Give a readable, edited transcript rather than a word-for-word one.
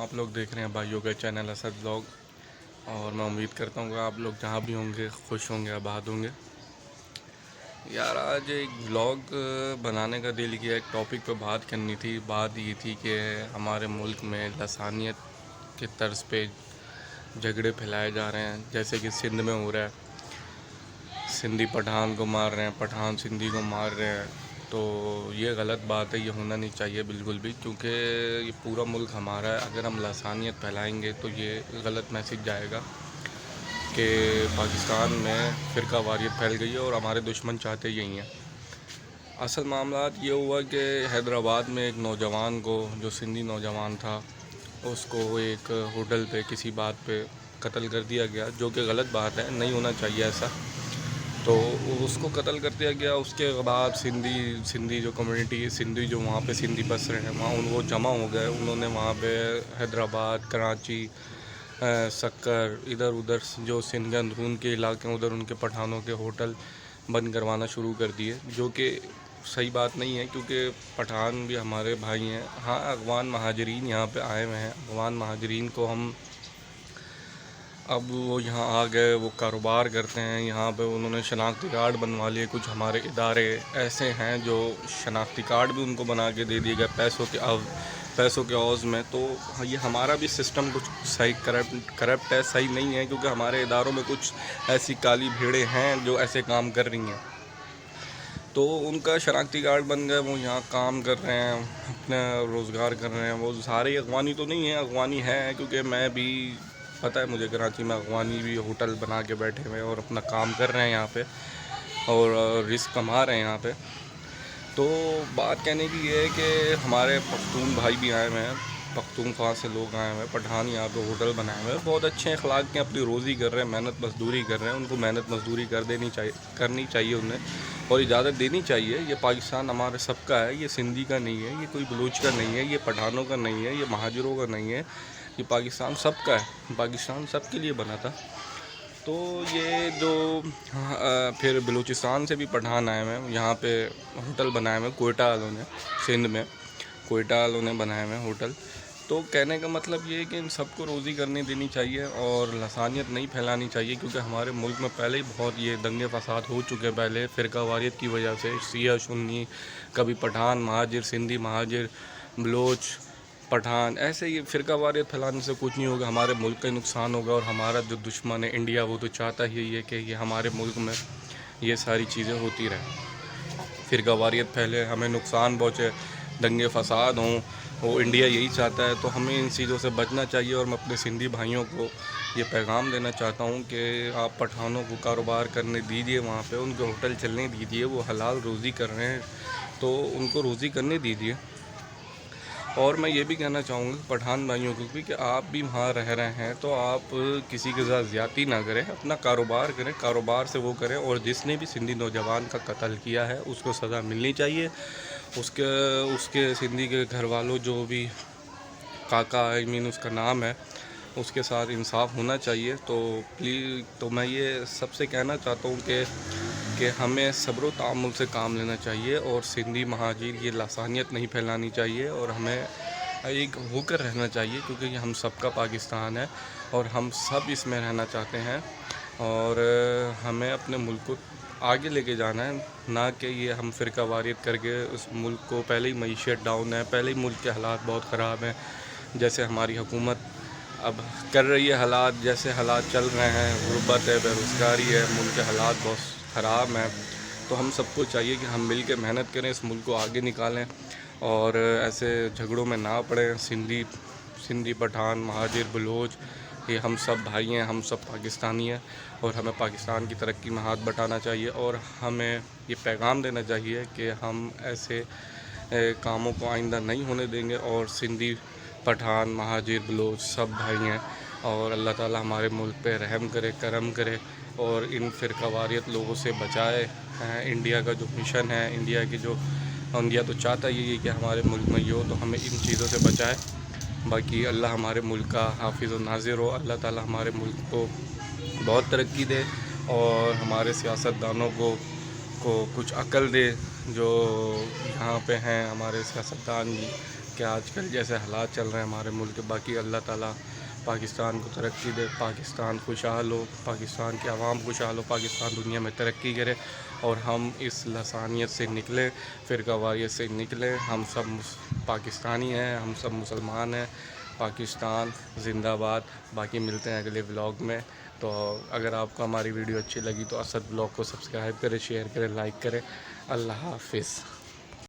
آپ لوگ دیکھ رہے ہیں بھائیوں کا چینل اسد بلاگ، اور میں امید کرتا ہوں کہ آپ لوگ جہاں بھی ہوں گے خوش ہوں گے، آباد ہوں گے۔ یار آج ایک بلاگ بنانے کا دل کیا، ایک ٹاپک پہ بات کرنی تھی۔ بات یہ تھی کہ ہمارے ملک میں لسانیت کے طرز پہ جھگڑے پھیلائے جا رہے ہیں، جیسے کہ سندھ میں ہو رہا ہے، سندھی پٹھان کو مار رہے ہیں، پٹھان سندھی کو مار رہے ہیں۔ تو یہ غلط بات ہے، یہ ہونا نہیں چاہیے بالکل بھی، کیونکہ یہ پورا ملک ہمارا ہے۔ اگر ہم لسانیت پھیلائیں گے تو یہ غلط میسیج جائے گا کہ پاکستان میں فرقہ واریت پھیل گئی ہے اور ہمارے دشمن چاہتے یہی ہیں۔ اصل معاملات یہ ہوا کہ حیدرآباد میں ایک نوجوان کو، جو سندھی نوجوان تھا، اس کو ایک ہوٹل پہ کسی بات پہ قتل کر دیا گیا، جو کہ غلط بات ہے، نہیں ہونا چاہیے ایسا۔ تو اس کو قتل کر دیا گیا۔ اس کے بعد سندھی جو کمیونٹی، سندھی جو وہاں پہ سندھی بس رہے ہیں، وہاں وہ جمع ہو گئے۔ انہوں نے وہاں پہ حیدرآباد، کراچی، سکر، ادھر جو سندھ کے اندرون کے علاقے ہیں، ادھر ان کے پٹھانوں کے ہوٹل بند کروانا شروع کر دیے، جو کہ صحیح بات نہیں ہے، کیونکہ پٹھان بھی ہمارے بھائی ہیں۔ ہاں، افغان مہاجرین یہاں پہ آئے ہوئے ہیں، افغان مہاجرین کو ہم اب وہ یہاں آ گئے، وہ کاروبار کرتے ہیں یہاں پہ، انہوں نے شناختی کارڈ بنوا لیے۔ کچھ ہمارے ادارے ایسے ہیں جو شناختی کارڈ بھی ان کو بنا کے دے دیے گئے پیسوں کے عوض میں۔ تو یہ ہمارا بھی سسٹم کچھ صحیح کرپٹ ہے، صحیح نہیں ہے، کیونکہ ہمارے اداروں میں کچھ ایسی کالی بھیڑیں ہیں جو ایسے کام کر رہی ہیں۔ تو ان کا شناختی کارڈ بن گئے، وہ یہاں کام کر رہے ہیں، اپنا روزگار کر رہے ہیں۔ وہ سارے افغانی تو نہیں ہیں، افغانی ہیں، کیونکہ میں بھی پتہ ہے مجھے، کراچی میں افغانی بھی ہوٹل بنا کے بیٹھے ہوئے اور اپنا کام کر رہے ہیں یہاں پہ، اور رزق کما رہے ہیں یہاں پہ۔ تو بات کہنے کی یہ ہے کہ ہمارے پختون بھائی بھی آئے ہوئے ہیں، پختونخوا سے لوگ آئے ہوئے ہیں، پٹھان یہاں پہ ہوٹل بنائے ہوئے ہیں، بہت اچھے اخلاق کے، اپنی روزی کر رہے ہیں، محنت مزدوری کر رہے ہیں۔ ان کو محنت مزدوری کرنی چاہیے انہیں، اور اجازت دینی چاہیے۔ یہ پاکستان ہمارے سب کا ہے، یہ سندھی کا نہیں ہے، یہ کوئی بلوچ کا نہیں ہے، یہ پٹھانوں کا نہیں ہے، یہ مہاجروں کا نہیں ہے، یہ پاکستان سب کا ہے، پاکستان سب کے لیے بنا تھا۔ تو یہ جو پھر بلوچستان سے بھی پٹھان آئے ہوئے ہیں، یہاں پہ ہوٹل بنائے ہوئے ہیں، کوئٹہ والوں نے، سندھ میں کوئٹہ والوں نے بنائے ہوئے ہیں ہوٹل۔ تو کہنے کا مطلب یہ ہے کہ ان سب کو روزی کرنے دینی چاہیے اور لسانیت نہیں پھیلانی چاہیے، کیونکہ ہمارے ملک میں پہلے ہی بہت یہ دنگے فساد ہو چکے ہیں۔ پہلے فرقہ واریت کی وجہ سے شیعہ سنی، کبھی پٹھان مہاجر، سندھی مہاجر، بلوچ پٹھان، ایسے ہی فرقہ واریت پھیلانے سے کچھ نہیں ہوگا، ہمارے ملک کا نقصان ہوگا۔ اور ہمارا جو دشمن ہے انڈیا، وہ تو چاہتا ہی ہے کہ یہ ہمارے ملک میں یہ ساری چیزیں ہوتی رہیں، فرقہ واریت پھیلے، ہمیں نقصان پہنچے، دنگے فساد ہوں، وہ انڈیا یہی چاہتا ہے۔ تو ہمیں ان چیزوں سے بچنا چاہیے، اور میں اپنے سندھی بھائیوں کو یہ پیغام دینا چاہتا ہوں کہ آپ پٹھانوں کو کاروبار کرنے دیجیے، وہاں پہ ان کے ہوٹل چلنے دیجیے، وہ حلال روزی کر رہے ہیں تو ان کو روزی کرنے دیجیے۔ اور میں یہ بھی کہنا چاہوں گا پٹھان بھائیوں کو بھی کہ آپ بھی وہاں رہ رہے ہیں تو آپ کسی کے ساتھ زیادتی نہ کریں، اپنا کاروبار کریں، کاروبار سے وہ کریں۔ اور جس نے بھی سندھی نوجوان کا قتل کیا ہے اس کو سزا ملنی چاہیے، اس کے سندھی کے گھر والوں، جو بھی کاکا اس کا نام ہے، اس کے ساتھ انصاف ہونا چاہیے۔ تو میں یہ سب سے کہنا چاہتا ہوں کہ ہمیں صبر و تحمل سے کام لینا چاہیے، اور سندھی مہاجر یہ لسانیت نہیں پھیلانی چاہیے، اور ہمیں ایک ہو کر رہنا چاہیے، کیونکہ یہ ہم سب کا پاکستان ہے اور ہم سب اس میں رہنا چاہتے ہیں، اور ہمیں اپنے ملک کو آگے لے کے جانا ہے، نہ کہ یہ ہم فرقہ واریت کر کے اس ملک کو، پہلے ہی معیشت ڈاؤن ہے، پہلے ہی ملک کے حالات بہت خراب ہیں، جیسے ہماری حکومت اب کر رہی ہے حالات، جیسے حالات چل رہے ہیں، غربت ہے، بے روزگاری ہے، ملک کے حالات بہت خراب ہیں۔ تو ہم سب کو چاہیے کہ ہم مل کے محنت کریں، اس ملک کو آگے نکالیں، اور ایسے جھگڑوں میں نہ پڑیں۔ سندھی پٹھان مہاجر بلوچ، یہ ہم سب بھائی ہیں، ہم سب پاکستانی ہیں، اور ہمیں پاکستان کی ترقی میں ہاتھ بٹانا چاہیے، اور ہمیں یہ پیغام دینا چاہیے کہ ہم ایسے کاموں کو آئندہ نہیں ہونے دیں گے۔ اور سندھی پٹھان مہاجر بلوچ سب بھائی ہیں، اور اللہ تعالی ہمارے ملک پہ رحم کرے، کرم کرے، اور ان فرقہ واریت لوگوں سے بچائے۔ انڈیا کا جو مشن ہے، انڈیا تو چاہتا ہی ہے کہ ہمارے ملک میں یہ ہو، تو ہمیں ان چیزوں سے بچائے۔ باقی اللہ ہمارے ملک کا حافظ و ناظر ہو، اللہ تعالی ہمارے ملک کو بہت ترقی دے، اور ہمارے سیاستدانوں کو کچھ عقل دے، جو یہاں پہ ہیں ہمارے سیاستدان جی، کہ آج کل جیسے حالات چل رہے ہیں ہمارے ملک، باقی اللہ تعالیٰ پاکستان کو ترقی دے، پاکستان خوشحال ہو، پاکستان کی عوام خوشحال ہو، پاکستان دنیا میں ترقی کرے، اور ہم اس لسانیت سے نکلیں، فرقہ واریت سے نکلیں. ہم سب پاکستانی ہیں، ہم سب مسلمان ہیں. پاکستان زندہ باد. باقی ملتے ہیں اگلے ولاگ میں. تو اگر آپ کو ہماری ویڈیو اچھی لگی تو اسد ولاگ کو سبسکرائب کریں، شیئر کریں، لائک کریں. اللہ حافظ.